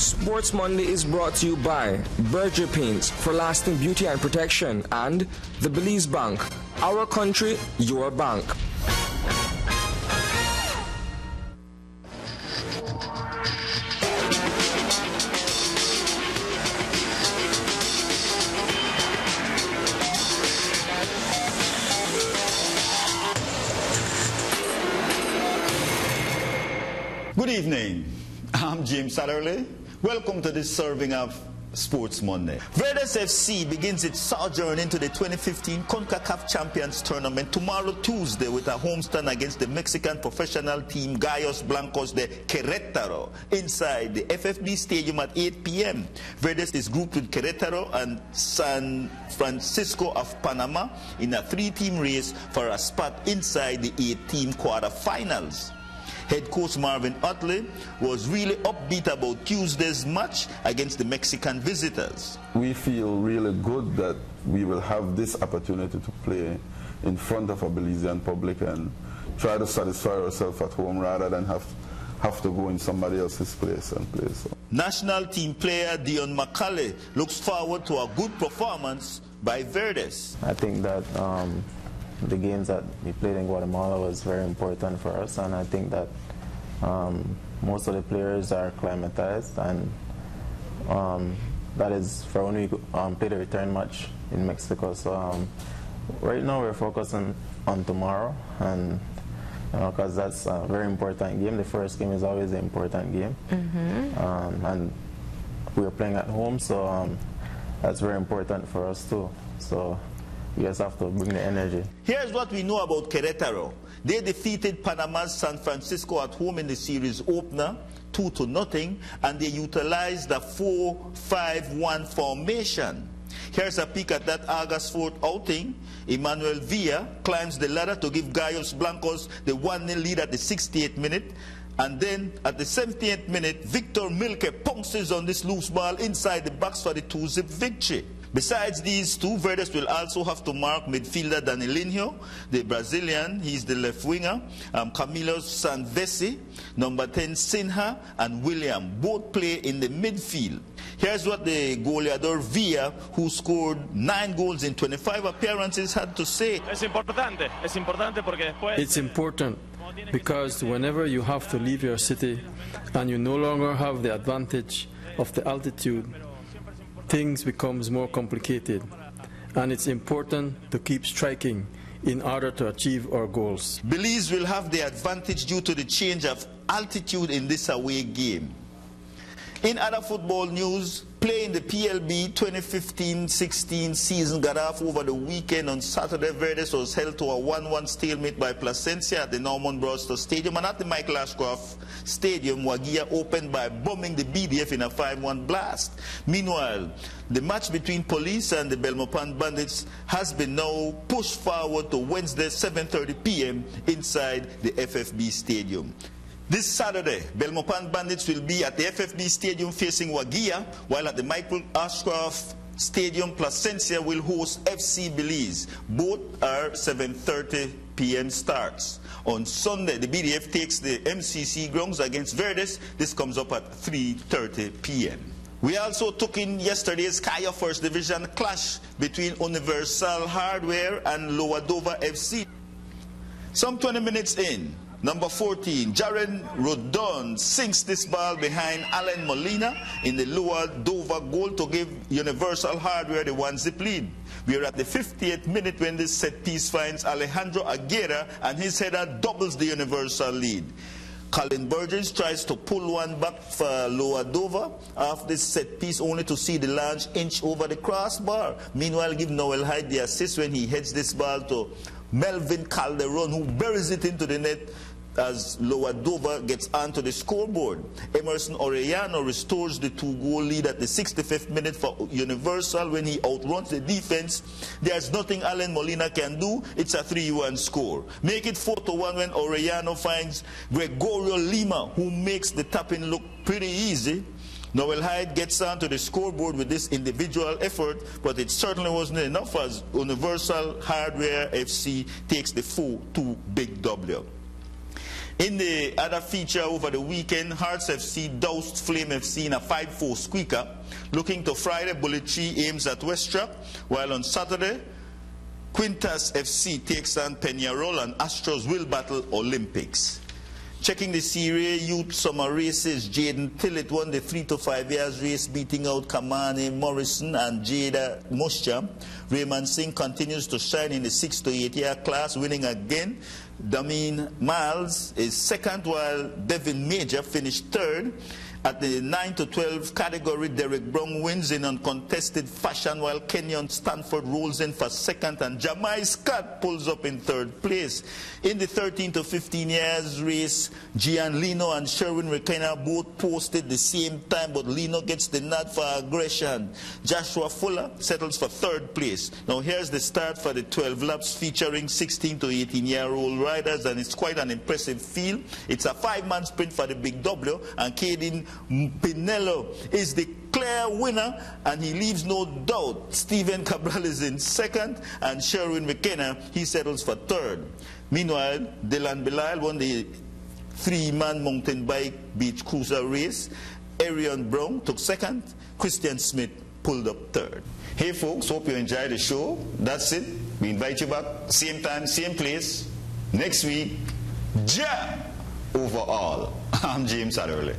Sports Monday is brought to you by Berger Paints for lasting beauty and protection and the Belize Bank. Our country, your bank. Good evening. I'm James Satterley. Welcome to this serving of Sports Monday. Verdes FC begins its sojourn into the 2015 CONCACAF Champions Tournament tomorrow Tuesday with a homestand against the Mexican professional team Gallos Blancos de Querétaro inside the FFB Stadium at 8 p.m. Verdes is grouped with Querétaro and San Francisco of Panama in a three-team race for a spot inside the 8-team quarterfinals. Head coach Marvin Utley was really upbeat about Tuesday's match against the Mexican visitors. We feel really good that we will have this opportunity to play in front of a Belizean public and try to satisfy ourselves at home rather than have to go in somebody else's place and play. So. National team player Dion McCulley looks forward to a good performance by Verdes. I think that the games that we played in Guatemala was very important for us, and I think that most of the players are acclimatized, and that is for when we play the return match in Mexico. So right now we're focusing on tomorrow, and because that's a very important game. The first game is always an important game, and we're playing at home, so that's very important for us too. So we just have to bring the energy. Here's what we know about Querétaro. They defeated Panama's San Francisco at home in the series opener, 2-0, and they utilized the 4-5-1 formation. Here's a peek at that August 4th outing. Emmanuel Villa climbs the ladder to give Gallos Blancos the 1-0 lead at the 68th minute. And then at the 78th minute, Victor Milke pounces on this loose ball inside the box for the 2-0 victory. Besides these two, Verdes will also have to mark midfielder Danilinho, the Brazilian, he's the left winger, Camilo Sanvesi, number 10 Sinha, and William, both play in the midfield. Here's what the goleador Villa, who scored 9 goals in 25 appearances, had to say. It's important because whenever you have to leave your city and you no longer have the advantage of the altitude, things becomes more complicated, and it's important to keep striking in order to achieve our goals. Belize will have the advantage due to the change of altitude in this away game. In other football news, play in the PLB 2015-16 season got off over the weekend. On Saturday, Verdes was held to a 1-1 stalemate by Placencia at the Norman Brewster Stadium, and at the Michael Ashcroft Stadium, Wagia opened by bombing the BDF in a 5-1 blast. Meanwhile, the match between Police and the Belmopan Bandits has been now pushed forward to Wednesday 7:30 p.m. inside the FFB Stadium. This Saturday, Belmopan Bandits will be at the FFB Stadium facing Wagia, while at the Michael Ashcroft Stadium, Placencia will host FC Belize. Both are 7:30 p.m. starts. On Sunday, the BDF takes the MCC grounds against Verdes. This comes up at 3:30 p.m. We also took in yesterday's Kaya First Division clash between Universal Hardware and Lower Dover FC. Some 20 minutes in, number 14, Jaren Rodon sinks this ball behind Alan Molina in the Lower Dover goal to give Universal Hardware the 1-0 lead. We are at the 50th minute when this set piece finds Alejandro Aguirre, and his header doubles the Universal lead. Colin Burgess tries to pull one back for Lower Dover off this set piece, only to see the launch inch over the crossbar. Meanwhile, give Noel Hyde the assist when he heads this ball to Melvin Calderon, who buries it into the net as Lower Dover gets onto the scoreboard. Emerson Orellano restores the 2-goal lead at the 65th minute for Universal when he outruns the defense. There's nothing Alan Molina can do. It's a 3-1 score. Make it 4-1 when Orellano finds Gregorio Lima, who makes the tapping look pretty easy. Noel Hyde gets onto the scoreboard with this individual effort, but it certainly wasn't enough as Universal Hardware FC takes the 4-2 big W. In the other feature over the weekend, Hearts FC doused Flame FC in a 5-4 squeaker. Looking to Friday, Bullet 3 aims at Westrup, while on Saturday, Quintas FC takes on Peñarol and Astros will battle Olympics. Checking the Serie Youth Summer Races, Jaden Tillett won the 3 to 5 years race, beating out Kamani Morrison and Jada Musham. Raymond Singh continues to shine in the 6 to 8 year class, winning again. Damien Miles is second, while Devin Major finished third. At the 9 to 12 category, Derek Brown wins in uncontested fashion, while Kenyon Stanford rolls in for second and Jamai Scott pulls up in third place. In the 13 to 15 years race, Gian Lino and Sherwin McKenna both posted the same time, but Lino gets the nod for aggression. Joshua Fuller settles for third place. Now here's the start for the 12 laps featuring 16 to 18-year-old riders, and it's quite an impressive field. It's a 5-man sprint for the Big W, and Caden Pinello is the clear winner, and he leaves no doubt. Stephen Cabral is in second, and Sherwin McKenna, he settles for third. Meanwhile, Dylan Belize won the 3-man mountain bike beach cruiser race. Arion Brown took second. Christian Smith pulled up third. Hey folks, hope you enjoyed the show. That's it. We invite you back, same time, same place, next week. Ja over all. I'm James Adderley.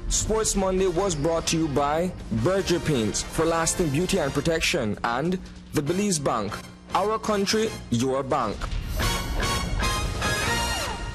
Sports Monday was brought to you by Berger Paints for lasting beauty and protection and the Belize Bank. Our country, your bank.